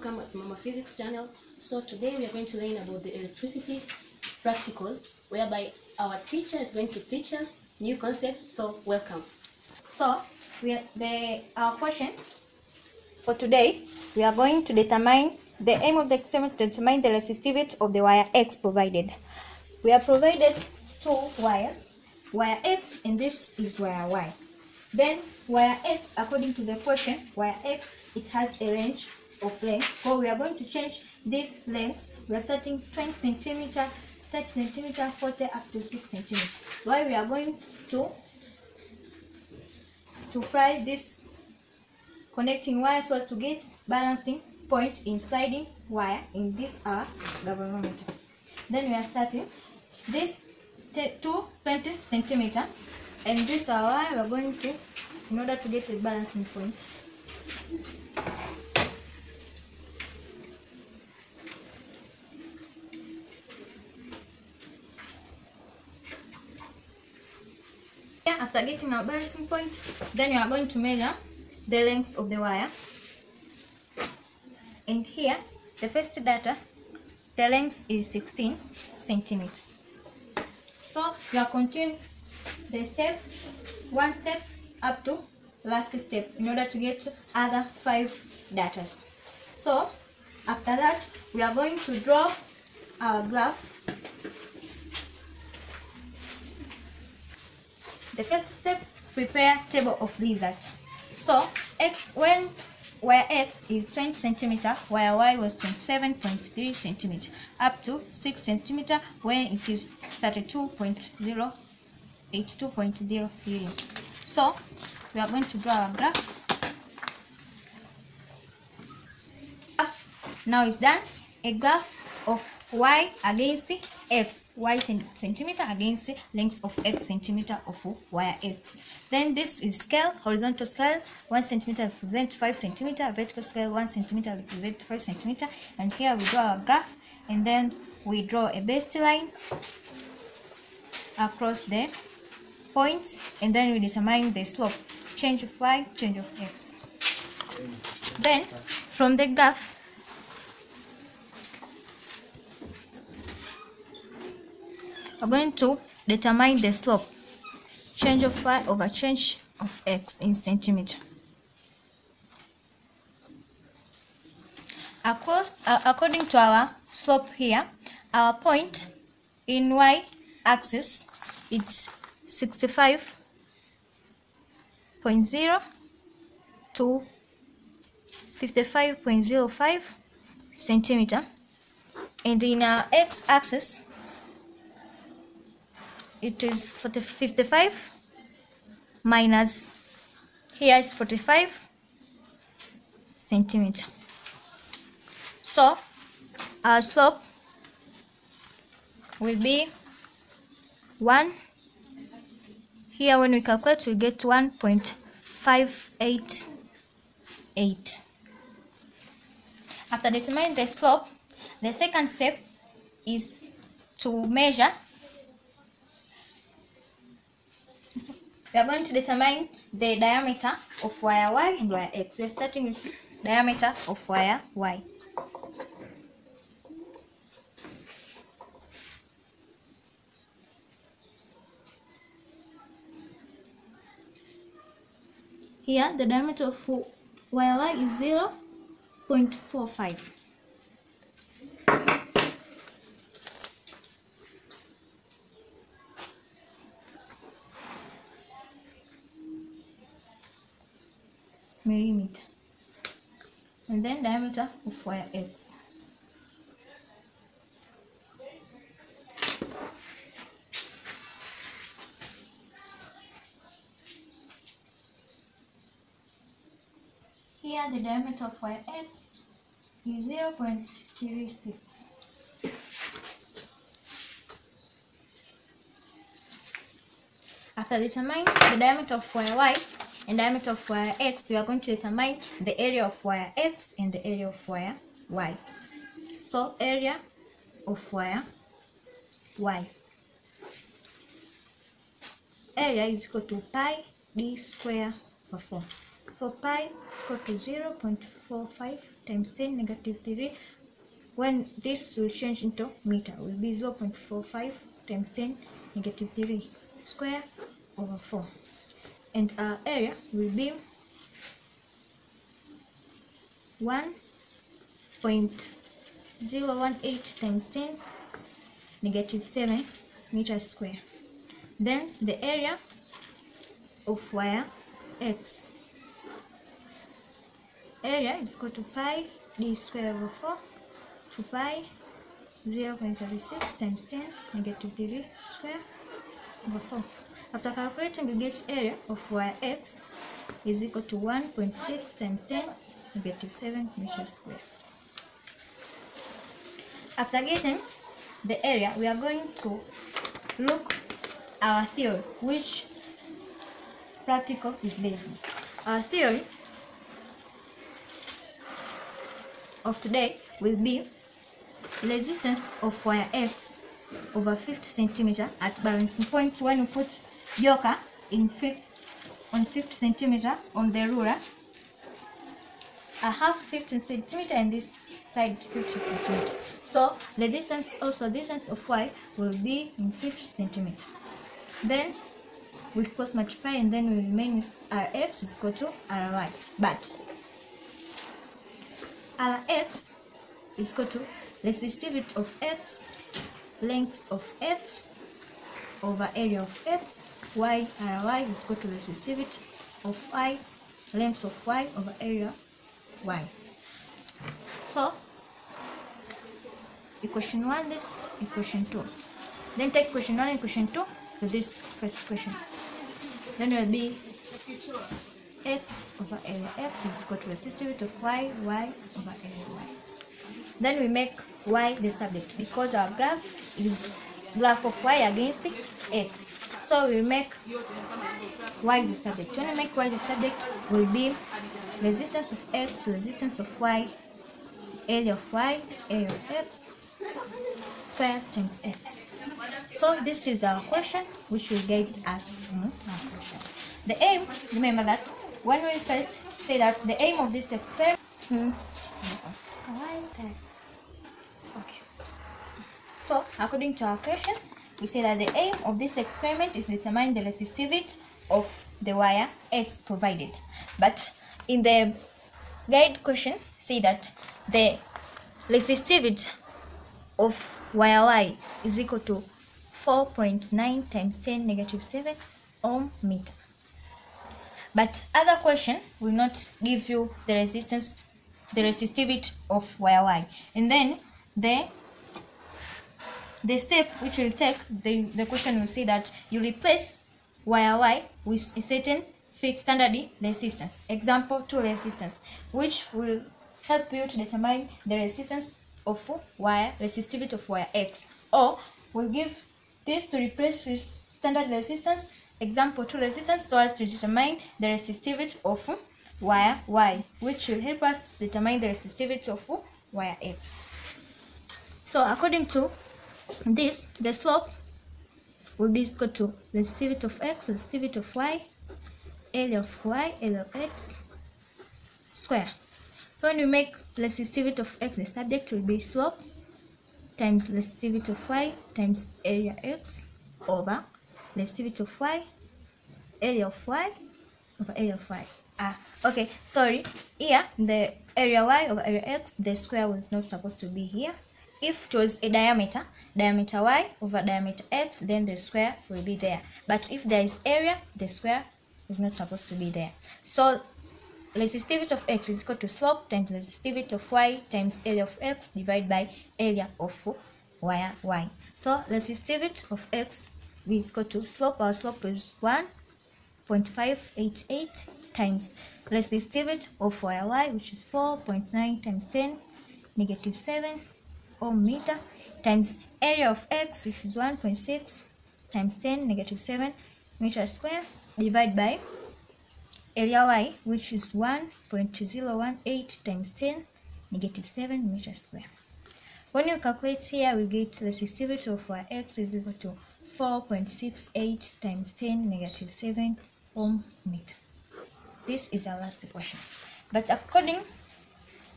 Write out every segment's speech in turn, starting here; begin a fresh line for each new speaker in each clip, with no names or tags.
welcome at Mama Physics channel. So today we are going to learn about the electricity practicals, whereby our teacher is going to teach us new concepts. So welcome.
So our question for today, we are going to determine the aim of the experiment to determine the resistivity of the wire X provided. We are provided two wires, wire X and this is wire Y. Then wire X, according to the question, wire X, it has a range of lengths. So we are going to change these lengths. We are starting 20 centimeter, 30 centimeter, 40 up to 6 centimeter. Why we are going to fry this connecting wire so as to get balancing point in sliding wire in this galvanometer. Then we are starting this 20 centimeter and this wire we are going to, in order to get a balancing point. After getting our balancing point, then you are going to measure the length of the wire. And here, the first data, the length is 16 centimeter. So you are continuing the step, one step up to last step in order to get other 5 data. So after that, we are going to draw our graph. The first step, prepare table of result. So when wire X is 20 centimeter, wire Y was 27.3 centimeter, up to 6 centimeter when it is 32.0, 82.0 here. So we are going to draw our graph. Now it's done. A graph of Y against X, Y centimeter against length of X centimeter of wire X. Then this is scale, horizontal scale, 1 centimeter represents 5 centimeter, vertical scale 1 centimeter represents 5 centimeter, and here we draw our graph, and then we draw a baseline across the points, and then we determine the slope, change of Y, change of X. Then from the graph, we're going to determine the slope, change of Y over change of X in centimeter. According to our slope here, our point in Y axis, it's 65.0 to 55.05 centimeter, and in our X axis, it is 55 minus, here is 45 centimeter. So our slope will be 1. Here when we calculate, we get 1.588. After determining the slope, the second step is to measure. We are going to determine the diameter of wire Y and wire X. We are starting with diameter of wire Y. Here, the diameter of wire Y is 0.45. millimeter, and then diameter of wire X. Here the diameter of wire X is 0.36. After determining the diameter of wire Y and diameter of wire X, we are going to determine the area of wire X and the area of wire Y. So area of wire Y, area is equal to pi d square over 4. So pi is equal to 0.45 times 10 negative 3. When this will change into meter, will be 0.45 times 10 negative 3 square over 4. And our area will be 1.018 times 10 negative 7 meters square. Then the area of wire X, area is equal to pi d square over 4 to pi 0.36 times 10 negative 3 square over 4. After calculating, we get area of wire X is equal to 1.6 times 10 negative 7 meters square. After getting the area, we are going to look our theory, which practical is based on. Our theory of today will be resistance of wire X over 50 centimeter at balancing point. When you put joker on 50 centimeter on the ruler, I have 15 centimeter and this side 50 centimeter. So the distance, also distance of Y will be in 50 centimeter. Then we cross multiply and then we remain with Rx is equal to Ry. But Rx is equal to resistivity of X, length of X over area of X. Y Ry is equal to resistivity of Y, length of Y over area Y. So equation 1, this equation 2. Then take equation 1 and equation 2 to this first equation. Then it will be X over area X is equal to resistivity of Y, Y over area Y. Then we make Y the subject because our graph is graph of Y against X. So we make Y the subject. When we make Y the subject, will be resistance of X, resistance of Y, area of Y, area of X, square times X. So this is our question, which will guide us in our question. The aim, remember that when we first say that the aim of this experiment, okay. So according to our question, we say that the aim of this experiment is to determine the resistivity of the wire X provided. But in the guide question, say that the resistivity of wire Y is equal to 4.9 times 10 negative 7 ohm meter. But other question will not give you the resistance, the resistivity of wire Y. And then the step which will take, the question will say that you replace wire Y with a certain fixed standard resistance. Example 2 resistance, which will help you to determine the resistance of wire, resistivity of wire X. Or we'll give this to replace with standard resistance, example 2 resistance, so as to determine the resistivity of wire Y, which will help us determine the resistivity of wire X. So according to this, the slope will be equal to resistivity of X, resistivity of Y, area of Y, area of X square. So when we make resistivity of X, the subject will be slope times resistivity of Y times area X over resistivity of Y, area of Y over area of Y. Okay, sorry, here the area Y over area X, the square was not supposed to be here. If it was a diameter Y over diameter X, then the square will be there. But if there is area, the square is not supposed to be there. So resistivity of X is equal to slope times resistivity of Y times area of X divided by area of wire Y. So resistivity of X is equal to slope, our slope is 1.588 times resistivity of wire Y, which is 4.9 times 10 negative 7 ohm meter, times area of X, which is 1.6 times 10 negative 7 meter square, divided by area Y, which is 1.018 times 10 negative 7 meter square. When you calculate here, we get resistivity of wire X is equal to 4.68 times 10 negative 7 ohm meter. This is our last equation. But according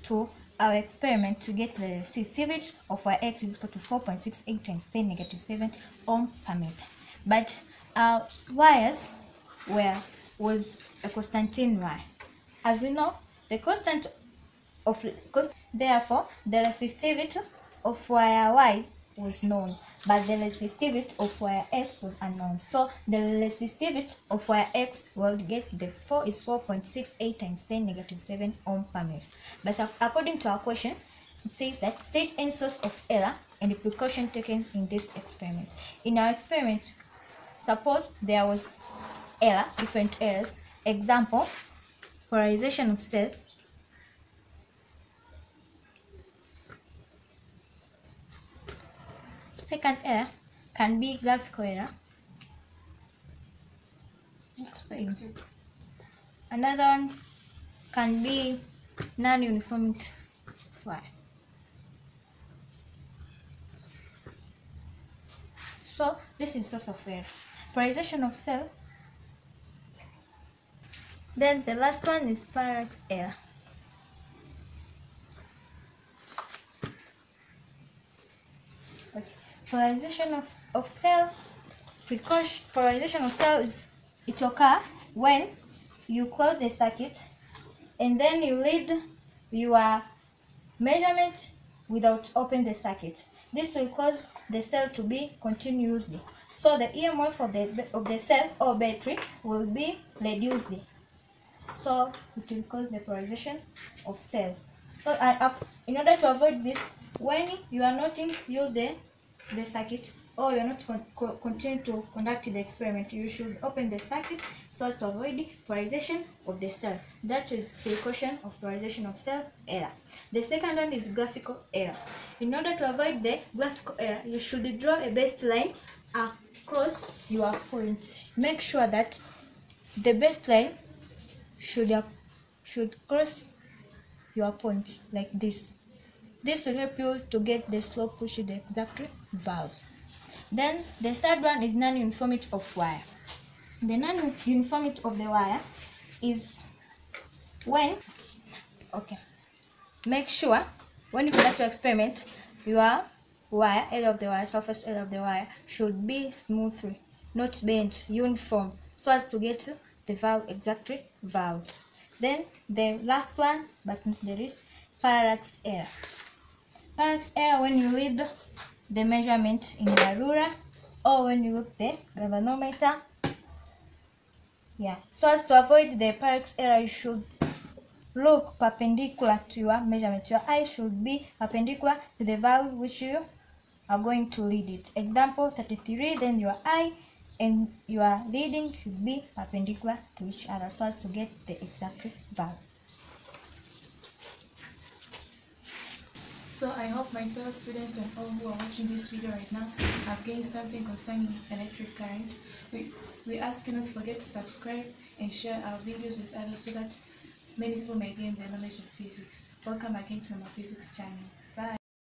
to our experiment to get the resistivity of our x is equal to 4.68 times 10 negative 7 ohm per meter. But our wires was a Constantine wire. As we know, the constant of therefore the resistivity of wire y was known, but the resistivity of wire x was unknown. So the resistivity of wire x will get the 4 is 4.68 times 10 negative 7 ohm per meter. But according to our question, it says that state any source of error and the precaution taken in this experiment. In our experiment, suppose there was error, different errors. Example, polarization of cell. Second error can be graphical error. Another one can be non-uniformity wire. So this is source of error. Polarization of cell. Then the last one is parallax error. Okay. Polarization of cell. Polarization of cell it occurs when you close the circuit and then you lead your measurement without opening the circuit. This will cause the cell to be continuously. So the EMF of the cell or battery will be reduced. So it will cause the polarization of cell. So in order to avoid this, when you are not use the circuit or you are not continue to conduct the experiment, you should open the circuit so as to avoid polarization of the cell. That is precaution of polarization of cell error. The second one is graphical error. In order to avoid the graphical error, you should draw a baseline across your points. Make sure that the baseline should cross your points like this. This will help you to get the slope which is the exact value. Then the third one is non-uniformity of wire. The non-uniformity of the wire is when, make sure when you conduct your experiment, your wire, edge of the wire, surface area of the wire should be smoothly, not bent, uniform, so as to get the value, exactly value. Then the last one, but not the least, parallax error. Parallax error when you read the measurement in the ruler or when you look the galvanometer. So as to avoid the parallax error, you should look perpendicular to your measurement. Your eye should be perpendicular to the value which you are going to read it. Example 33, then your eye and your reading should be perpendicular to each other so as to get the exact value.
So I hope my fellow students and all who are watching this video right now have gained something concerning electric current. We ask you not to forget to subscribe and share our videos with others so that many people may gain the knowledge of physics. Welcome again to my physics channel.